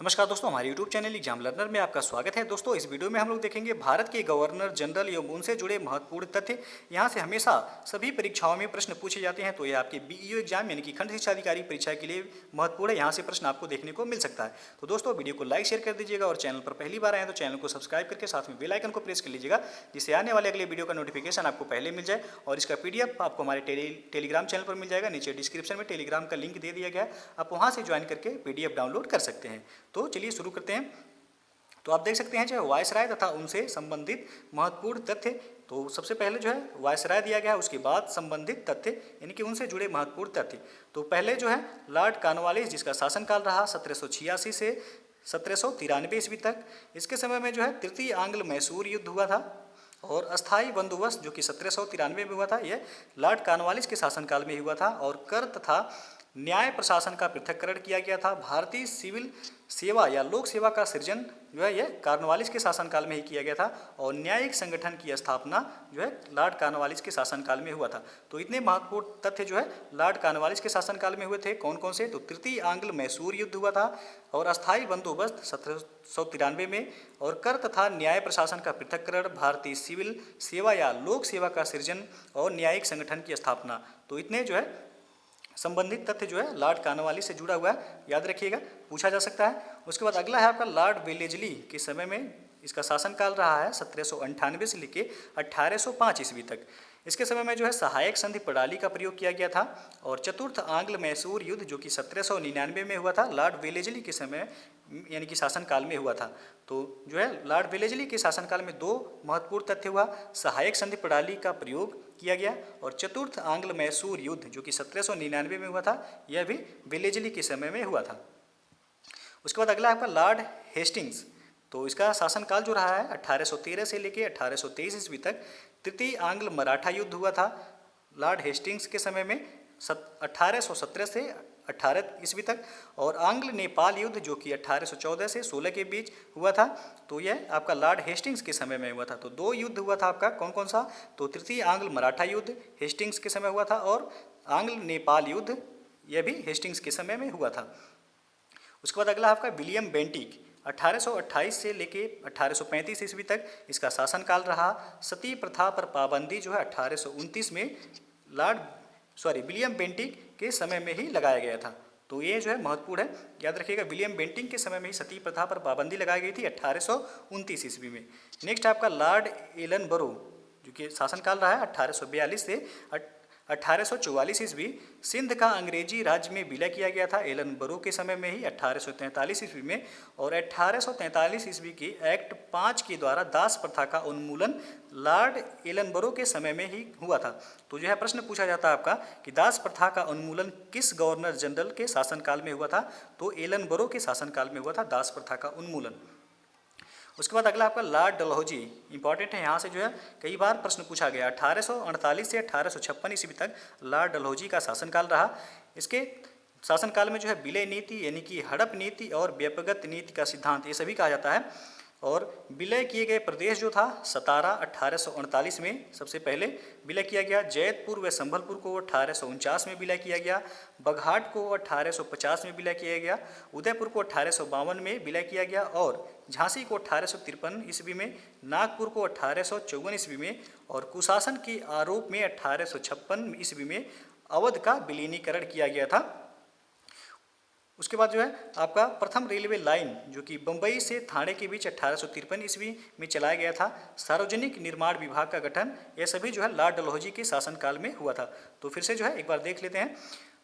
नमस्कार दोस्तों, हमारे YouTube चैनल एग्जाम लर्नर में आपका स्वागत है। दोस्तों, इस वीडियो में हम लोग देखेंगे भारत के गवर्नर जनरल एवं उनसे जुड़े महत्वपूर्ण तथ्य। यहाँ से हमेशा सभी परीक्षाओं में प्रश्न पूछे जाते हैं, तो ये आपके बीईओ एग्जाम यानी कि खंड शिक्षा अधिकारी परीक्षा के लिए महत्वपूर्ण है। यहाँ से प्रश्न आपको देखने को मिल सकता है। तो दोस्तों, वीडियो को लाइक शेयर कर दीजिएगा और चैनल पर पहली बार आए तो चैनल को सब्सक्राइब करके साथ में बेल आइकन को प्रेस कर लीजिएगा, जिससे आने वाले अगले वीडियो का नोटिफिकेशन आपको पहले मिल जाए। और इसका PDF आपको हमारे टेलीग्राम चैनल पर मिल जाएगा। नीचे डिस्क्रिप्शन में टेलीग्राम का लिंक दे दिया गया है, आप वहाँ से ज्वाइन करके PDF डाउनलोड कर सकते हैं। तो चलिए शुरू करते हैं। तो आप देख सकते हैं जो वायसराय तथा उनसे संबंधित महत्वपूर्ण तथ्य। तो सबसे पहले जो है वायसराय दिया गया है, उसके बाद संबंधित तथ्य यानी कि उनसे जुड़े महत्वपूर्ण तथ्य। तो पहले जो है लॉर्ड कॉर्नवालिस, जिसका शासनकाल रहा 1786 से 1793 ईस्वी तक। इसके समय में जो है तृतीय आंग्ल मैसूर युद्ध हुआ था और अस्थायी बंदोबस्त जो कि 1793 में हुआ था, यह लॉर्ड कॉर्नवालिस के शासनकाल में हुआ था। और कर तथा न्याय प्रशासन का पृथक्करण किया गया था। भारतीय सिविल सेवा या लोक सेवा का सृजन जो है यह कॉर्नवालिस के शासनकाल में ही किया गया था। और न्यायिक संगठन की स्थापना जो है लॉर्ड कॉर्नवालिस के शासनकाल में हुआ था। तो इतने महत्वपूर्ण तथ्य जो है लॉर्ड कॉर्नवालिस के शासनकाल में हुए थे। कौन कौन से? तो तृतीय आंग्ल मैसूर युद्ध हुआ था और अस्थायी बंदोबस्त 1793 में, और कर तथा न्याय प्रशासन का पृथक्करण, भारतीय सिविल सेवा या लोक सेवा का सृजन और न्यायिक संगठन की स्थापना। तो इतने जो है संबंधित तथ्य जो है लॉर्ड कॉर्नवालिस से जुड़ा हुआ है, याद रखिएगा, पूछा जा सकता है। उसके बाद अगला है आपका लॉर्ड वेलेजली के समय में इसका शासनकाल रहा है 1798 से लेकर 1805 ईस्वी तक। इसके समय में जो है सहायक संधि प्रणाली का प्रयोग किया गया था। और चतुर्थ आंग्ल मैसूर युद्ध जो कि 1799 में हुआ था, लॉर्ड वेलेजली के समय यानी कि शासनकाल में हुआ था। तो जो है लॉर्ड वेलेजली के शासनकाल में दो महत्वपूर्ण तथ्य हुआ, सहायक संधि प्रणाली का प्रयोग किया गया और चतुर्थ आंग्ल मैसूर युद्ध जो कि 1799 में हुआ था, यह भी वेलेजली के समय में हुआ था। उसके बाद अगला आपका लॉर्ड हेस्टिंग्स। तो इसका शासनकाल जो रहा है 1813 से लेकर 1823 ईस्वी तक। तृतीय आंग्ल मराठा युद्ध हुआ था लॉर्ड हेस्टिंग्स के समय में 1817 से 18 ईस्वी तक। और आंग्ल नेपाल युद्ध जो कि 1814 से 16 के बीच हुआ था, तो यह आपका लॉर्ड हेस्टिंग्स के समय में हुआ था। तो दो युद्ध हुआ था आपका, कौन कौन सा? तो तृतीय आंग्ल मराठा युद्ध हेस्टिंग्स के समय हुआ था और आंग्ल नेपाल युद्ध यह भी हेस्टिंग्स के समय में हुआ था। उसके बाद अगला आपका विलियम बेंटिक 1828 से लेके 1835 ईस्वी तक इसका शासनकाल रहा। सती प्रथा पर पाबंदी जो है 1829 में विलियम बेंटिक के समय में ही लगाया गया था। तो ये जो है महत्वपूर्ण है, याद रखिएगा, विलियम बेंटिक के समय में ही सती प्रथा पर पाबंदी लगाई गई थी 1829 ईस्वी में। नेक्स्ट आपका लॉर्ड एलनबरो जो कि शासनकाल रहा है 1842 से 1844 ईस्वी। सिंध का अंग्रेजी राज्य में विलय किया गया था एलनबरो के समय में ही 1843 ईस्वी में। और 1843 ईस्वी की एक्ट 5 के द्वारा दास प्रथा का उन्मूलन लॉर्ड एलनबरो के समय में ही हुआ था। तो जो है प्रश्न पूछा जाता है आपका कि दास प्रथा का उन्मूलन किस गवर्नर जनरल के शासनकाल में हुआ था? तो एलनबरो के शासनकाल में हुआ था दास प्रथा का उन्मूलन। उसके बाद अगला आपका लॉर्ड डलहौजी, इंपॉर्टेंट है, यहाँ से जो है कई बार प्रश्न पूछा गया। 1848 से 1856 ईस्वी तक लॉर्ड डलहौजी का शासनकाल रहा। इसके शासनकाल में जो है विलय नीति यानी कि हड़प नीति और व्यपगत नीति का सिद्धांत, ये सभी कहा जाता है। और विलय किए गए प्रदेश जो था सतारा 1839 में सबसे पहले विलय किया गया। जैतपुर व संभलपुर को 1849 में विलय किया गया। बघाट को 1850 में विलय किया गया। उदयपुर को 1852 में विलय किया गया। और झांसी को 1853 ईस्वी में, नागपुर को 1854 ईस्वी में और कुशासन के आरोप में 1856 ईस्वी में अवध का विलीनीकरण किया गया था। उसके बाद जो है आपका प्रथम रेलवे लाइन जो कि बम्बई से थाने के बीच 1853 ईस्वी में चलाया गया था। सार्वजनिक निर्माण विभाग का गठन, यह सभी जो है लॉर्ड डलहौजी के शासनकाल में हुआ था। तो फिर से जो है एक बार देख लेते हैं।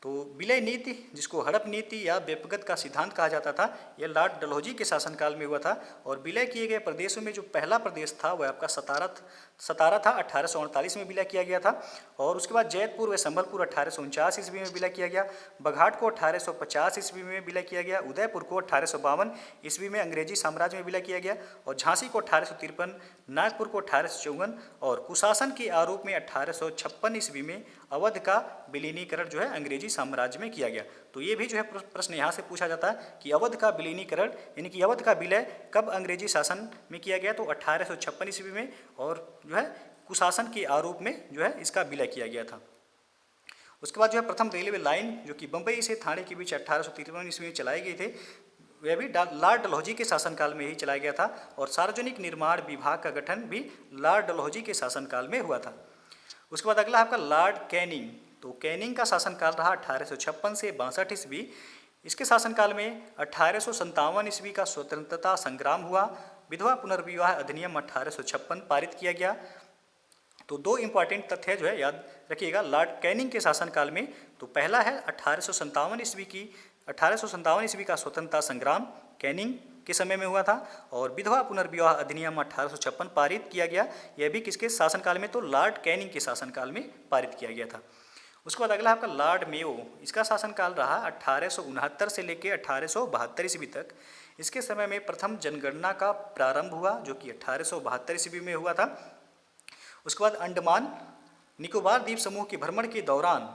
तो विलय नीति जिसको हड़प नीति या व्यपगत का सिद्धांत कहा जाता था, यह लॉर्ड डलहौजी के शासनकाल में हुआ था। और विलय किए गए प्रदेशों में जो पहला प्रदेश था वह आपका सतारा था, 1848 में विलय किया गया था। और उसके बाद जैतपुर व संभलपुर 1849 ईस्वी में विलय किया गया। बघाट को 1850 ईस्वी में विलय किया गया। उदयपुर को 1852 ईस्वी में अंग्रेजी साम्राज्य में विलय किया गया। और झांसी को 1853, नागपुर को 1854 और कुशासन के आरोप में 1856 ईस्वी में अवध का विलीनीकरण जो है अंग्रेजी साम्राज्य में किया गया। तो ये भी जो है प्रश्न यहाँ से पूछा जाता है कि अवध का विलीनीकरण यानी कि अवध का विलय कब अंग्रेजी शासन में किया गया? तो 1856 ईस्वी में। और जो है कुशासन के आरोप में जो है इसका विलय किया गया था। उसके बाद जो है प्रथम रेलवे लाइन जो कि बम्बई से थाने के बीच 1853 ईस्वी में चलाई गई थी, वह भी लॉर्ड डलहौजी के शासनकाल में ही चलाया गया था और सार्वजनिक निर्माण विभाग का गठन भी लॉर्ड डलहौजी के शासनकाल में हुआ था। उसके बाद अगला आपका लॉर्ड कैनिंग। तो कैनिंग का शासनकाल रहा 1856 से 62 ईस्वी। इसके शासनकाल में 1857 ईस्वी का स्वतंत्रता संग्राम हुआ। विधवा पुनर्विवाह अधिनियम 1856 पारित किया गया। तो दो इंपॉर्टेंट तथ्य जो है याद रखिएगा लॉर्ड कैनिंग के शासनकाल में। तो पहला है 1857 ईस्वी का स्वतंत्रता संग्राम कैनिंग के समय में हुआ था और विधवा पुनर्विवाह अधिनियम 1856 पारित किया गया। यह भी किसके शासनकाल में? तो लॉर्ड कैनिंग के शासनकाल में पारित किया गया था। उसके बाद अगला आपका लॉर्ड मेयो। इसका शासनकाल रहा 1869 से लेकर 1872 ईस्वी तक। इसके समय में प्रथम जनगणना का प्रारंभ हुआ जो कि 1872 ईस्वी में हुआ था। उसके बाद अंडमान निकोबार द्वीप समूह के भ्रमण के दौरान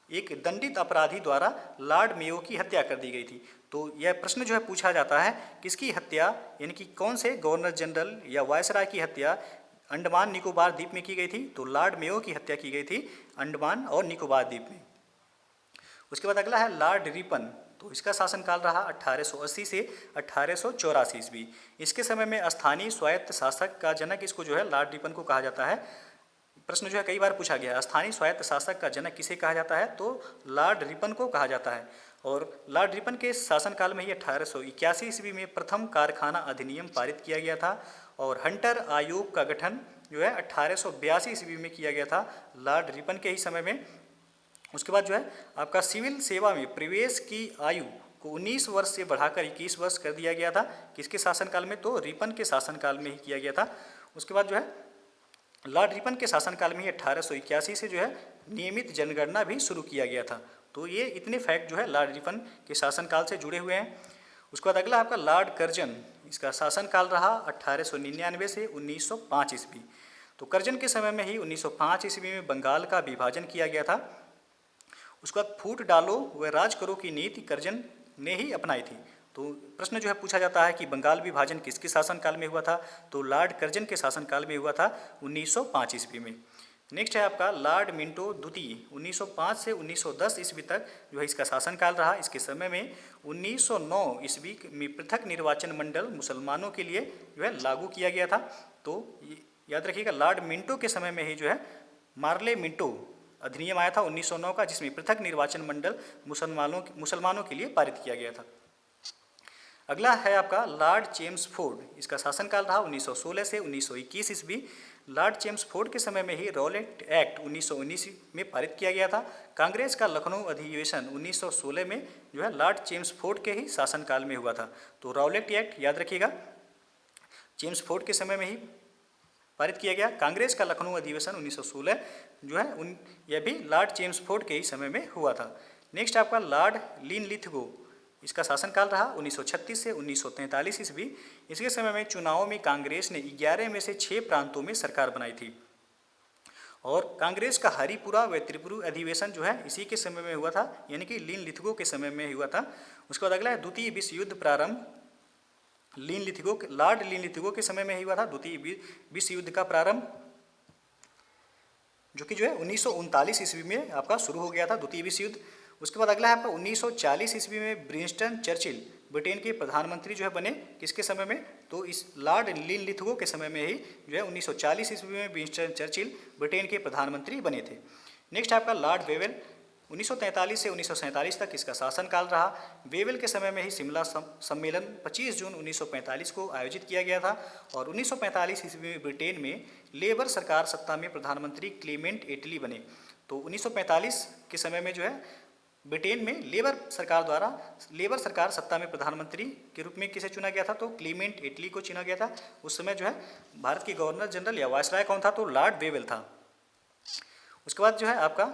एक दंडित अपराधी द्वारा लॉर्ड मेयो की हत्या कर दी गई थी। तो यह प्रश्न जो है पूछा जाता है किसकी हत्या, यानी कि कौन से गवर्नर जनरल या वायसराय की हत्या अंडमान निकोबार द्वीप में की गई थी? तो लॉर्ड मेयो की हत्या की गई थी अंडमान और निकोबार द्वीप में। उसके बाद अगला है लॉर्ड रिपन। तो इसका शासनकाल रहा 1880 से 1884 ईस्वी। इसके समय में स्थानीय स्वायत्त शासक का जनक इसको जो है लॉर्ड रिपन को कहा जाता है। प्रश्न जो है कई बार पूछा गया, स्थानीय स्वायत्त शासक का जनक किसे कहा जाता है? तो लॉर्ड रिपन को कहा जाता है। और लॉर्ड रिपन के शासनकाल में ही 1881 ईस्वी में प्रथम कारखाना अधिनियम पारित किया गया था और हंटर आयोग का गठन जो है 1882 ईस्वी में किया गया था लॉर्ड रिपन के ही समय में। उसके बाद जो है आपका सिविल सेवा में प्रवेश की आयु को 19 वर्ष से बढ़ाकर 21 वर्ष कर दिया गया था। किसके शासनकाल में? तो रिपन के शासनकाल में ही किया गया था। उसके बाद जो है लॉर्ड रिपन के शासनकाल में ही 1881 से जो है नियमित जनगणना भी शुरू किया गया था। तो ये इतने फैक्ट जो है लॉर्ड रिपन के शासनकाल से जुड़े हुए हैं। उसके बाद अगला आपका लॉर्ड कर्जन। इसका शासनकाल रहा 1899 से 1905 ईस्वी। तो कर्जन के समय में ही 1905 ईस्वी में बंगाल का विभाजन किया गया था। उसके बाद फूट डालो व राज करो की नीति कर्जन ने ही अपनाई थी। तो प्रश्न जो है पूछा जाता है कि बंगाल विभाजन किसके शासनकाल में हुआ था? तो लॉर्ड कर्जन के शासनकाल में हुआ था 1905 ईस्वी में। नेक्स्ट है आपका लॉर्ड मिंटो द्वितीय। 1905 से 1910 ईस्वी तक जो है इसका शासनकाल रहा। इसके समय में 1909 ईस्वी में पृथक निर्वाचन मंडल मुसलमानों के लिए जो है लागू किया गया था। तो याद रखिएगा लॉर्ड मिंटो के समय में ही जो है मार्ले मिंटो अधिनियम आया था 1909 का, जिसमें पृथक निर्वाचन मंडल मुसलमानों के लिए पारित किया गया था। अगला है आपका लॉर्ड चेम्सफोर्ड। इसका शासनकाल रहा 1916 से 1921 ईस्वी। लॉर्ड चेम्सफोर्ड के समय में ही रॉलेट एक्ट 1919 में पारित किया गया था। कांग्रेस का लखनऊ अधिवेशन 1916 में जो है लॉर्ड चेम्सफोर्ड के ही शासनकाल में हुआ था। तो रॉलेट एक्ट याद रखिएगा चेम्सफोर्ड के समय में ही पारित किया गया। कांग्रेस का लखनऊ अधिवेशन 1916 जो है यह भी लॉर्ड चेम्सफोर्ड के ही समय में हुआ था। नेक्स्ट आपका लॉर्ड लिनलिथगो। इसका शासनकाल रहा 1936 से 1943 ईस्वी। इसके समय में चुनावों में कांग्रेस ने 11 में से 6 प्रांतों में सरकार बनाई थी और कांग्रेस का हरिपुरा व त्रिपुरा अधिवेशन जो है इसी के समय में हुआ था, यानी कि लिनलिथगो के समय में हुआ था। उसके बाद अगला है द्वितीय विश्व युद्ध प्रारंभ। लॉर्ड लिनलिथगो के समय में ही हुआ था द्वितीय विश्व युद्ध का प्रारंभ, जो कि जो है 1939 ईस्वी में आपका शुरू हो गया था द्वितीय विश्व युद्ध। उसके बाद अगला है आपका 1940 ईस्वी में विंस्टन चर्चिल ब्रिटेन के प्रधानमंत्री जो है बने। किसके समय में? तो इस लॉर्ड लिनलिथगो के समय में ही जो है 1940 ईस्वी में विंस्टन चर्चिल ब्रिटेन के प्रधानमंत्री बने थे। नेक्स्ट आपका लॉर्ड वेवेल। 1943 से 1947 तक इसका शासनकाल रहा। वेवेल के समय में ही शिमला सम्मेलन 25 जून 1945 को आयोजित किया गया था और 1945 ईस्वी में ब्रिटेन में लेबर सरकार सत्ता में प्रधानमंत्री क्लेमेंट एटली बने। तो 1945 के समय में जो है ब्रिटेन में लेबर सरकार सत्ता में प्रधानमंत्री के रूप में किसे चुना गया था? तो क्लेमेंट एटली को चुना गया था। उस समय जो है भारत के गवर्नर जनरल या वायसराय कौन था? तो लॉर्ड वेवेल था। उसके बाद जो है आपका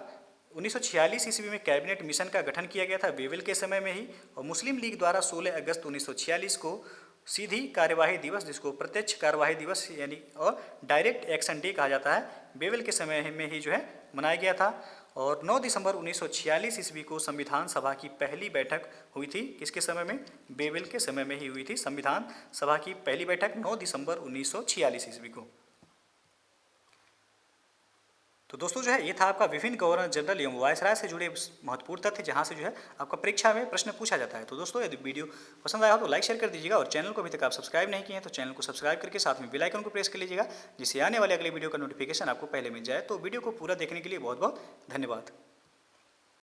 1946 ईस्वी में कैबिनेट मिशन का गठन किया गया था वेवेल के समय में ही और मुस्लिम लीग द्वारा 16 अगस्त 1946 को सीधी कार्यवाही दिवस, जिसको प्रत्यक्ष कार्यवाही दिवस यानी और डायरेक्ट एक्शन डे कहा जाता है, वेवेल के समय में ही जो है मनाया गया था। और 9 दिसंबर 1946 ईस्वी को संविधान सभा की पहली बैठक हुई थी। किसके समय में? वेवेल के समय में ही हुई थी संविधान सभा की पहली बैठक 9 दिसंबर 1946 ईस्वी को। तो दोस्तों जो है ये था आपका विभिन्न गवर्नर जनरल एवं वायसराय से जुड़े महत्वपूर्ण तथ्य, जहां से जो है आपका परीक्षा में प्रश्न पूछा जाता है। तो दोस्तों यदि वीडियो पसंद आया हो तो लाइक शेयर कर दीजिएगा, और चैनल को अभी तक आप सब्सक्राइब नहीं किए हैं तो चैनल को सब्सक्राइब करके साथ में बेल आइकन को प्रेस कर लीजिएगा, जिससे आने वाले अगले वीडियो का नोटिफिकेशन आपको पहले मिल जाए। तो वीडियो को पूरा देखने के लिए बहुत बहुत धन्यवाद।